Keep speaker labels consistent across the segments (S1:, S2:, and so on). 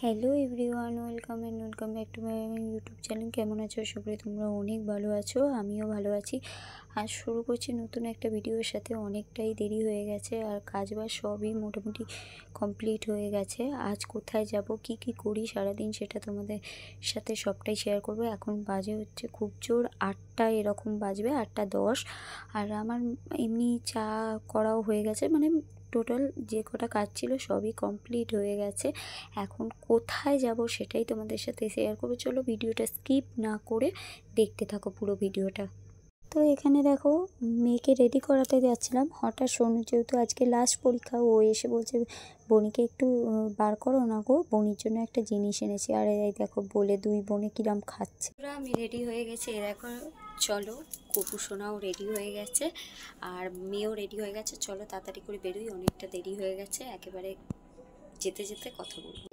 S1: Hello everyone, welcome back to my YouTube channel. কেমন আছো? আশা করি তোমরা অনেক ভালো আছো, আমিও ভালো আছি। আজ শুরু করছি নতুন একটা ভিডিওর সাথে। অনেকটাই দেরি হয়ে গেছে আর কাজ বাজ সবই মোটামুটি কমপ্লিট হয়ে গেছে। আজ কোথায় যাব, কি কি করি সারাদিন, সেটা তোমাদের সাথে সবটাই শেয়ার করবো। এখন বাজে হচ্ছে খুব জোর 8টা এরকম বাজবে, 8টা 10। আর আমার এমনি চা করাও হয়ে গেছে, মানে টোটাল যে কটা কাজ ছিল সবই কমপ্লিট হয়ে গেছে। এখন কোথায় যাব সেটাই তোমাদের সাথে শেয়ার করবো। চলো ভিডিওটা স্কিপ না করে দেখতে থাকো পুরো ভিডিওটা। তো এখানে দেখো, মেয়েকে রেডি করাতে যাচ্ছিলাম, হঠাৎ সোনু যেহেতু আজকে লাস্ট পরীক্ষা, ও এসে বলছে বনিকে একটু বার করো না গো, বনির জন্য একটা জিনিস এনেছি। আর এই দেখো বলে দুই বোনে কিরাম খাচ্ছে। আমি রেডি হয়ে গেছি, দেখো। চলো, কুকু সোনাও রেডি হয়ে গেছে আর মেয়েও রেডি হয়ে গেছে। চলো তাড়াতাড়ি করে বেরোই, অনেকটা দেরি হয়ে গেছে। একেবারে যেতে যেতে কথা বলবো।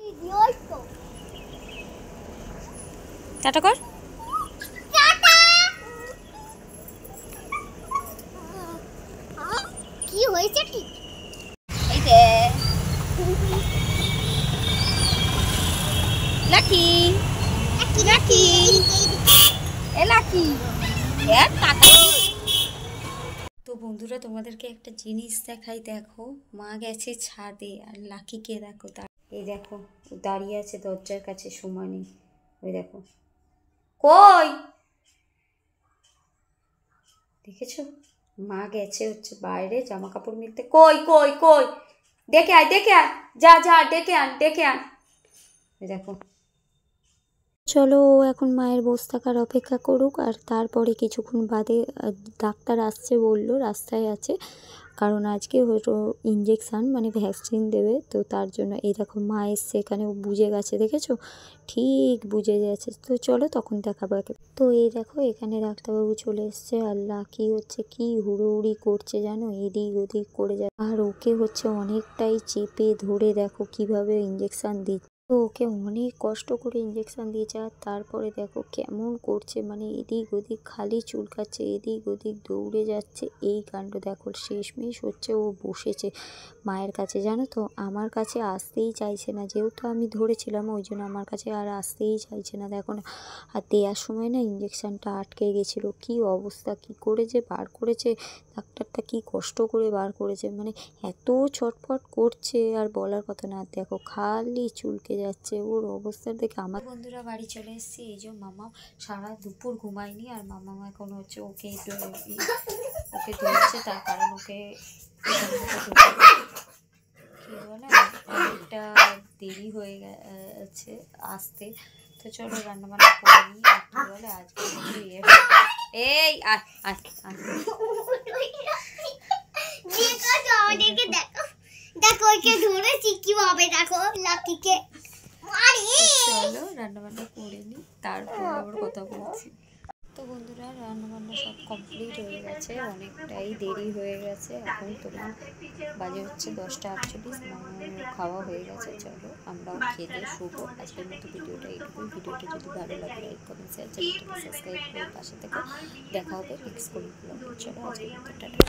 S1: টাটা কর।
S2: কি হয়েছে কি?
S1: এই যে lucky lucky a lucky A tata. তো বন্ধুরা, তোমাদেরকে একটা জিনিস দেখাই। দেখো, মা গেছে ছাদে আর লাকিকে দেখো, এই দেখো দাঁড়িয়ে আছে দরজার কাছে সমানে। ওই দেখো, কই দেখেছো? মা গেছে হচ্ছে বাইরে জামা কাপড় মিলতে। কই কই কই, ডেকে আয় ডেকে আয়, যা যা ডেকে আন ডেকে আন। দেখো, চলো এখন মায়ের বসে থাকার অপেক্ষা করুক, আর তারপরে কিছুক্ষণ বাদে ডাক্তার আসছে বললো, রাস্তায় আছে। কারণ আজকে হয়তো ইঞ্জেকশান মানে ভ্যাকসিন দেবে, তো তার জন্য। এই দেখো মা এসছে এখানে, ও বুঝে গেছে, দেখেছো? ঠিক বুঝে গেছে। তো চলো তখন দেখাবো একে। তো এই দেখো এখানে ডাক্তারবাবু চলে এসছে, আর লাকি হচ্ছে কি হুড়োহুড়ি করছে জানো, এদিক ওদিক করে যায়। আর ওকে হচ্ছে অনেকটাই চেপে ধরে দেখো কিভাবে ইঞ্জেকশান দিচ্ছে। তো ওকে অনেক কষ্ট করে ইঞ্জেকশান দিয়েছে। আর তারপরে দেখো কেমন করছে, মানে এদিক ওদিক খালি চুলকাচ্ছে, এদিক ওদিক দৌড়ে যাচ্ছে। এই কাণ্ড দেখো, শেষমেশ হচ্ছে ও বসেছে মায়ের কাছে, জানো তো। আমার কাছে আসতেই চাইছে না, যেহেতু আমি ধরেছিলাম ওই জন্য আমার কাছে আর আসতেই চাইছে না, দেখো না। আর দেওয়ার সময় না ইঞ্জেকশানটা আটকে গেছিলো। কি অবস্থা, কি করে যে বার করেছে ডাক্তারটা, কি কষ্ট করে বার করেছে, মানে এত ছটফট করছে আর বলার কথা না। দেখো খালি চুলকে যাচ্ছে, ওর অবস্থা দেখে আমার। বন্ধুরা বাড়ি চলে এসেছি। এই যে মামা সারা দুপুর ঘুমায়নি, আর মামা এখন হচ্ছে ওকে ধরছে, তার কারণ ওকে কি বলে অনেকটা দেরি হয়ে গেছে আসতে। তো চলো রান্নাবান্না করে নিই। আর কি বলে আজকে এই
S2: দেখো ওকে ধরেছি কিভাবে, দেখো লাকিকে।
S1: চলো রান্নাবান্না করে নিই, তারপর আবার কথা বলছি। তো বন্ধুরা, রান্নাবান্না সব কমপ্লিট হয়ে গেছে, অনেকটাই দেরি হয়ে গেছে। এখন তোমার বাজে হচ্ছে 10টা 48, খাওয়া হয়ে গেছে। চলো আমরাও খেতে শুবো। আজকের মতো ভিডিওটা এইটুকুই। ভিডিওটা যদি ভালো লাগে লাইক কমেন্ট শেয়ার, চ্যানেলটাকে সাবস্ক্রাইব করে পাশে থেকে দেখা হবে নেক্সট কোনো ব্লগে। চলো আজকের মতো টাটা।